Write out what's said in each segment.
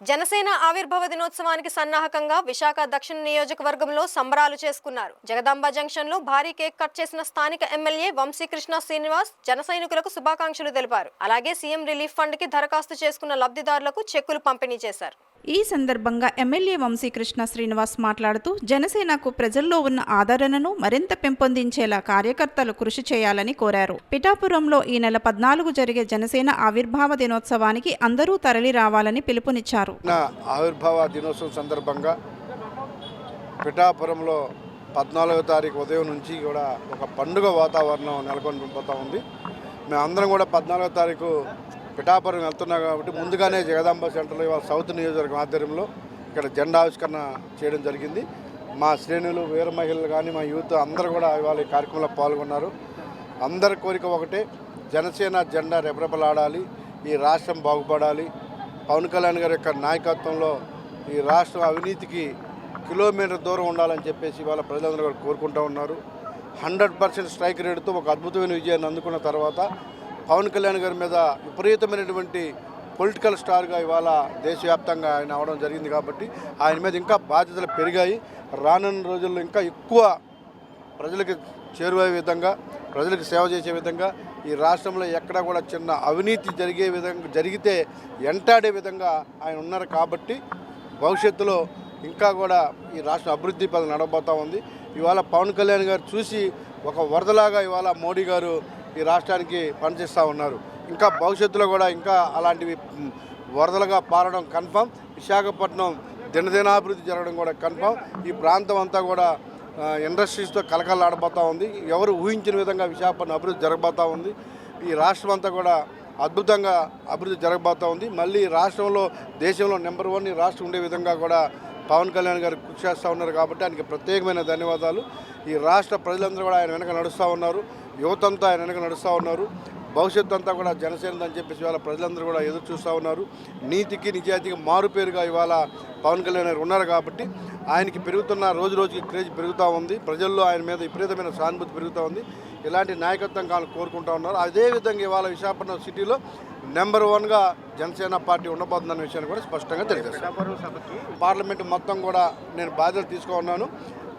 జనసేన ఆవిర్భావ దినోత్సవానికి సన్నాహకంగా విశాఖ దక్షిణ నియోజకవర్గంలో సంబరాలు చేసుకున్నారు. జగదాంబ జంక్షన్ లో భారీ కేక్ కట్ చేసిన స్థానిక ఎమ్మెల్యే వంశీకృష్ణ శ్రీనివాస్ జన సైనికులకు శుభాకాంక్షలు తెలిపారు. అలాగే సీఎం రిలీఫ్ ఫండ్ కి దరఖాస్తు చేసుకున్న లబ్ధిదారులకు చెక్కులు పంపిణీ చేశారు. ఈ సందర్భంగా ఎమ్మెల్యే వంశీకృష్ణ శ్రీనివాస్ మాట్లాడుతూ జనసేనకు ప్రజల్లో ఉన్న ఆదరణను మరింత పెంపొందించేలా కార్యకర్తలు కృషి చేయాలని కోరారు. పిఠాపురంలో ఈ నెల 14 జరిగే జనసేన ఆవిర్భావ దినోత్సవానికి అందరూ తరలి రావాలని పిలుపునిచ్చారు. ఆవిర్భావ దినోత్సవం సందర్భంగా పిఠాపురంలో 14వ తారీఖు ఉదయం నుంచి కూడా ఒక పండుగ వాతావరణం నెలకొనిపోతూ ఉంది. మేమందరం కూడా 14వ తారీఖు పిఠాపురం వెళ్తున్నాం కాబట్టి ముందుగానే జగదాంబ సెంటర్లో ఇవాళ సౌత్ నియోజకవర్గం ఆధ్వర్యంలో ఇక్కడ జెండా ఆవిష్కరణ చేయడం జరిగింది. మా శ్రేణులు వీర మహిళలు కానీ మా యూత్ అందరూ కూడా ఇవాళ ఈ కార్యక్రమంలో పాల్గొన్నారు. అందరి కోరిక ఒకటే, జనసేన జెండా రెపరెపలాడాలి, ఈ రాష్ట్రం బాగుపడాలి. పవన్ కళ్యాణ్ గారి యొక్క నాయకత్వంలో ఈ రాష్ట్రం అవినీతికి కిలోమీటర్ దూరం ఉండాలని చెప్పేసి ఇవాళ ప్రజలందరూ కూడా కోరుకుంటూ ఉన్నారు. 100% స్ట్రైక్ రేటుతో ఒక అద్భుతమైన విజయాన్ని అందుకున్న తర్వాత పవన్ కళ్యాణ్ గారి మీద విపరీతమైనటువంటి పొలిటికల్ స్టార్గా ఇవాళ దేశవ్యాప్తంగా ఆయన అవడం జరిగింది. కాబట్టి ఆయన మీద ఇంకా బాధ్యతలు పెరిగాయి. రానున్న రోజుల్లో ఇంకా ఎక్కువ ప్రజలకు చేరువయ్యే విధంగా, ప్రజలకు సేవ చేసే విధంగా, ఈ రాష్ట్రంలో ఎక్కడా కూడా చిన్న అవినీతి జరిగితే ఎంటాడే విధంగా ఆయన ఉన్నారు. కాబట్టి భవిష్యత్తులో ఇంకా కూడా ఈ రాష్ట్రం అభివృద్ధి పదం నడవబోతూ ఉంది. ఇవాళ పవన్ కళ్యాణ్ గారు చూసి ఒక వరదలాగా ఇవాళ మోడీ గారు ఈ రాష్ట్రానికి పనిచేస్తూ ఉన్నారు. ఇంకా భవిష్యత్తులో కూడా ఇంకా అలాంటివి వరదలుగా పారడం కన్ఫర్మ్. విశాఖపట్నం దినదినాభివృద్ధి జరగడం కూడా కన్ఫర్మ్. ఈ ప్రాంతం అంతా కూడా ఇండస్ట్రీస్తో కలకలాడబోతూ ఉంది. ఎవరు ఊహించిన విధంగా విశాఖపట్నం అభివృద్ధి జరగబోతూ ఉంది. ఈ రాష్ట్రం అంతా కూడా అద్భుతంగా అభివృద్ధి జరగబోతూ ఉంది. మళ్ళీ రాష్ట్రంలో దేశంలో నెంబర్ 1 ఈ రాష్ట్రం ఉండే విధంగా కూడా పవన్ కళ్యాణ్ గారు కృషి చేస్తూ ఉన్నారు. కాబట్టి ఆయనకి ప్రత్యేకమైన ధన్యవాదాలు. ఈ రాష్ట్ర ప్రజలందరూ కూడా ఆయన వెనక నడుస్తూ ఉన్నారు. యువతంతా ఆయన వెనక నడుస్తూ ఉన్నారు. భవిష్యత్తు అంతా కూడా జనసేన అని చెప్పేసి ఇవాళ ప్రజలందరూ కూడా ఎదురు చూస్తూ ఉన్నారు. నీతికి నిజాయితీకి మారుపేరుగా ఇవాళ పవన్ కళ్యాణ్ గారు ఉన్నారు. కాబట్టి ఆయనకి పెరుగుతున్న రోజు రోజుకి క్రేజ్ పెరుగుతూ ఉంది. ప్రజల్లో ఆయన మీద విపరీతమైన సానుభూతి పెరుగుతూ ఉంది. ఇలాంటి నాయకత్వం కావాలని కోరుకుంటూ ఉన్నారు. అదేవిధంగా ఇవాళ విశాఖపట్నం సిటీలో నెంబర్ 1గా జనసేన పార్టీ ఉండబోతుందన్న విషయాన్ని కూడా స్పష్టంగా తెలియజేస్తాను. పార్లమెంటు మొత్తం కూడా నేను బాధ్యతలు తీసుకున్నాను.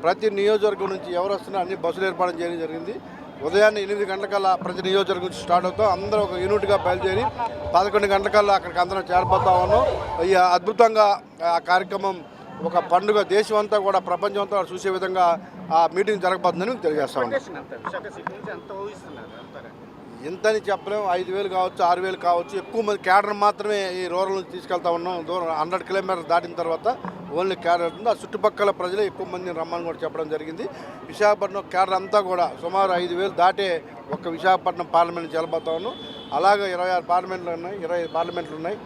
ప్రతి నియోజకవర్గం నుంచి ఎవరు వస్తున్నా అన్ని బస్సులు ఏర్పాటు చేయడం జరిగింది. ఉదయాన్నే 8 గంటలకల్లా ప్రతి నియోజకవర్గం నుంచి స్టార్ట్ అవుతాం. అందరూ ఒక యూనిట్గా బయలుదేరి 11 గంటలకల్లా అక్కడికి అందరం చేరిపోతా ఉన్నాం. ఈ అద్భుతంగా ఆ కార్యక్రమం ఒక పండుగ, దేశం అంతా కూడా ప్రపంచం అంతా చూసే విధంగా ఆ మీటింగ్ జరగబోతుందని తెలియజేస్తా ఉన్నాం. ఎంతని చెప్పలేము. 5,000 కావచ్చు, 6,000 కావచ్చు. ఎక్కువ మంది క్యాడర్ మాత్రమే ఈ రూరల్ నుంచి తీసుకెళ్తా ఉన్నాం. దూరం 100 కిలోమీటర్లు దాటిన తర్వాత ఓన్లీ క్యాడర్ ఉంటుంది. ఆ చుట్టుపక్కల ప్రజలే ఎక్కువ మందిని రమ్మని కూడా చెప్పడం జరిగింది. విశాఖపట్నం క్యాడర్ అంతా కూడా సుమారు 5,000 దాటే ఒక్క విశాఖపట్నం పార్లమెంట్ వెళ్ళబోతా ఉన్నాం. అలాగే 26 పార్లమెంట్లు ఉన్నాయి, 20 పార్లమెంట్లు ఉన్నాయి.